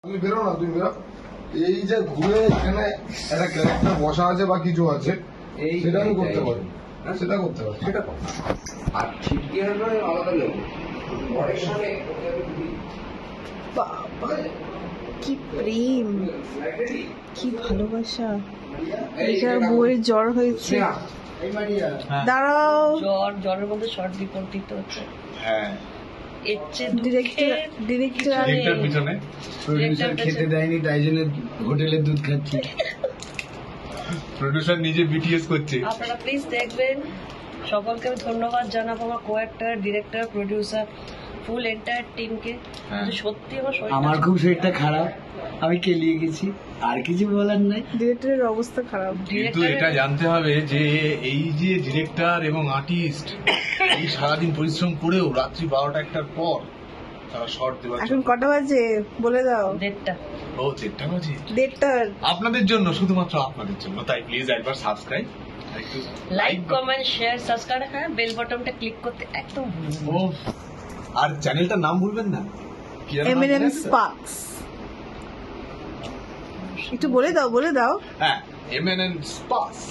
তুমি বেরো না, তুমি বেরো। এই যে ঘুরে এখানে একটা ক্যারেক্টার বসা আছে বা কিছু আছে, সেটা আমি করতে পারি, সেটা করতে পারি, সেটা আর ছিটকে আলাদা লোক বাবা, কি প্রেম, কি ভালোবাসা। এটার বউয়ের জ্বর হয়েছে, দাঁড়াও। জ্বরের মধ্যে শর্ট বিপরীত হচ্ছে। হ্যাঁ, ডিরেক্টর পিছনে প্রডিউসার খেতে দেয়নি, তাই জন্য হোটেলের দুধ খাচ্ছি। প্রডিউসার নিজে বিটিএস করছে। আপনারা প্লিজ দেখবেন। সকলকে আমি ধন্যবাদ জানাবো, আমার কো অ্যাক্টর, ডিরেক্টর, প্রডিউসার, ফুল এন্টায়ার টিমকে। সত্যি আমার খুব শরীরটা খারাপ, আমি কেলিয়ে গেছি, আর কিছু বলার নাই। ডিরেক্টরের অবস্থা খারাপ। কিন্তু এটা জানতে হবে যে এই যে ডিরেক্টর এবং আর্টিস্ট এই সারাদিন পরিশ্রম করেও রাত্রি 12টা-1টার পর তারা শর্ট দেওয়ার এখন কটা বাজে বলে দাও? 1:30। ও 1:30 বাজে 1:30 আপনাদের জন্য, শুধুমাত্র আপনাদের জন্য। তাই প্লিজ একবার সাবস্ক্রাইব, একটু লাইক, কমেন্ট, শেয়ার, সাবস্ক্রাইব, হ্যাঁ বেল বাটনটা ক্লিক করতে একদম ও, আর চ্যানেলটার নাম ভুলবেন না, কি যেন নাম M&M জানেন তো? Sparks। একটু বলে দাও, বলে দাও। হ্যাঁ, M&M Sparks।